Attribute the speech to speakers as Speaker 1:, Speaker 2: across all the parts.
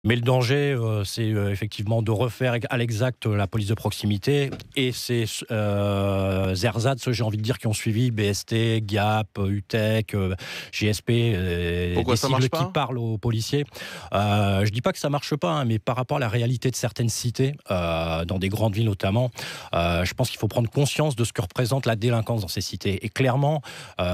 Speaker 1: Mais le danger, c'est effectivement de refaire à l'exact la police de proximité et ces ersatz, j'ai envie de dire, qui ont suivi, BST, Gap, UTEC, GSP,
Speaker 2: Pourquoi
Speaker 1: des
Speaker 2: ça marche
Speaker 1: sigles qui
Speaker 2: pas?
Speaker 1: parlent aux policiers. Je dis pas que ça marche pas, hein, mais par rapport à la réalité de certaines cités, dans des grandes villes notamment, je pense qu'il faut prendre conscience de ce que représente la délinquance dans ces cités. Et clairement,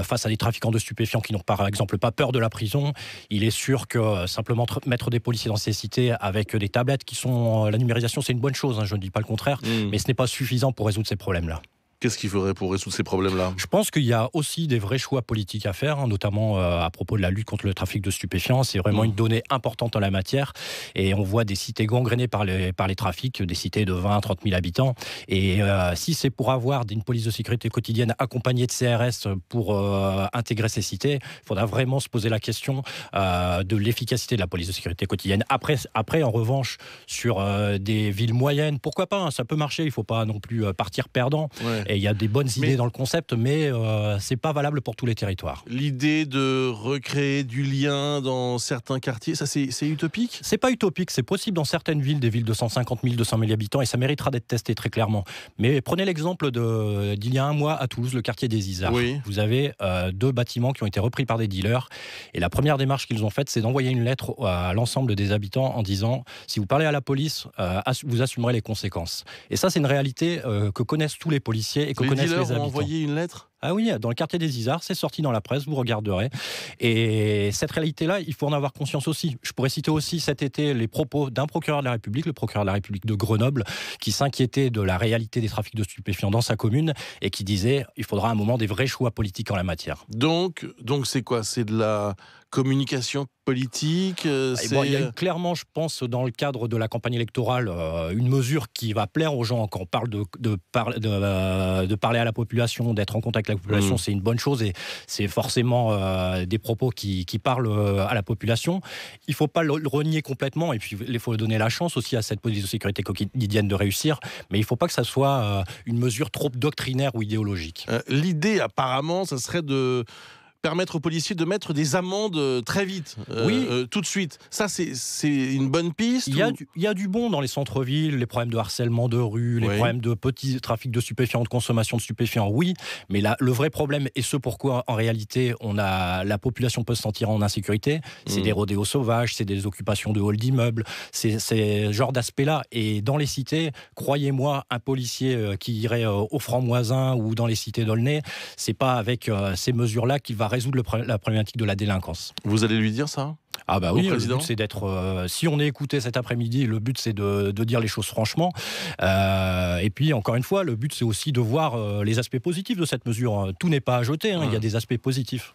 Speaker 1: face à des trafiquants de stupéfiants qui n'ont par exemple pas peur de la prison, il est sûr que simplement mettre des policiers dans ces cités avec des tablettes qui sont... la numérisation, c'est une bonne chose, hein, je ne dis pas le contraire,
Speaker 2: Mmh.
Speaker 1: mais ce n'est pas suffisant pour résoudre ces problèmes-là.
Speaker 2: Qu'est-ce qu'il faudrait pour résoudre ces problèmes-là?
Speaker 1: Je pense qu'il y a aussi des vrais choix politiques à faire, hein, notamment à propos de la lutte contre le trafic de stupéfiants. C'est vraiment une donnée importante en la matière. Et on voit des cités gangrénées par les trafics, des cités de 20 à 30 000 habitants. Et si c'est pour avoir une police de sécurité quotidienne accompagnée de CRS pour intégrer ces cités, il faudra vraiment se poser la question de l'efficacité de la police de sécurité quotidienne. Après en revanche, sur des villes moyennes, pourquoi pas, hein, ça peut marcher. Il ne faut pas non plus partir perdant.
Speaker 2: Ouais.
Speaker 1: Et il y a des bonnes idées dans le concept, mais c'est pas valable pour tous les territoires.
Speaker 2: L'idée de recréer du lien dans certains quartiers, ça c'est utopique?
Speaker 1: C'est pas utopique, c'est possible dans certaines villes, des villes de 150 000, 200 000 habitants, et ça méritera d'être testé très clairement. Mais prenez l'exemple d'il y a un mois à Toulouse, le quartier des Isards.
Speaker 2: Oui.
Speaker 1: Vous avez 2 bâtiments qui ont été repris par des dealers, et la première démarche qu'ils ont faite, c'est d'envoyer une lettre à l'ensemble des habitants en disant « Si vous parlez à la police, vous assumerez les conséquences ». Et ça, c'est une réalité que connaissent tous les policiers et que
Speaker 2: Les
Speaker 1: connaissent les
Speaker 2: dealers ont
Speaker 1: habitants.
Speaker 2: envoyé une lettre?
Speaker 1: Ah oui, dans le quartier des Isards, c'est sorti dans la presse, vous regarderez. Et cette réalité-là, il faut en avoir conscience aussi. Je pourrais citer aussi cet été les propos d'un procureur de la République, le procureur de la République de Grenoble, qui s'inquiétait de la réalité des trafics de stupéfiants dans sa commune et qui disait il faudra un moment des vrais choix politiques en la matière.
Speaker 2: Donc c'est quoi? C'est de la communication politique?
Speaker 1: Et bon, il y a clairement, je pense, dans le cadre de la campagne électorale, une mesure qui va plaire aux gens. Quand on parle de parler à la population, d'être en contact avec la population, c'est une bonne chose et c'est forcément des propos qui parlent à la population. Il ne faut pas le renier complètement et puis il faut donner la chance aussi à cette police de sécurité quotidienne de réussir, mais il ne faut pas que ça soit une mesure trop doctrinaire ou idéologique.
Speaker 2: L'idée, apparemment, ça serait de permettre aux policiers de mettre des amendes très vite, tout de suite. Ça, c'est une bonne piste?
Speaker 1: Il y a du bon dans les centres-villes, les problèmes de harcèlement de rue, les problèmes de petits trafics de stupéfiants, de consommation de stupéfiants, oui. Mais là, le vrai problème, et ce pourquoi, en réalité, la population peut se sentir en insécurité, c'est des rodéos sauvages, c'est des occupations de halls d'immeubles, c'est ce genre d'aspect-là. Et dans les cités, croyez-moi, un policier qui irait au Franc-Moisin ou dans les cités d'Aulnay, c'est pas avec ces mesures-là qu'il va résoudre la problématique de la délinquance.
Speaker 2: Vous allez lui dire ça?
Speaker 1: Ah bah oui, le
Speaker 2: président?
Speaker 1: but c'est d'être... si on est écouté cet après-midi, le but c'est de dire les choses franchement. Et puis encore une fois, le but c'est aussi de voir les aspects positifs de cette mesure. Tout n'est pas à jeter, hein, il y a des aspects positifs.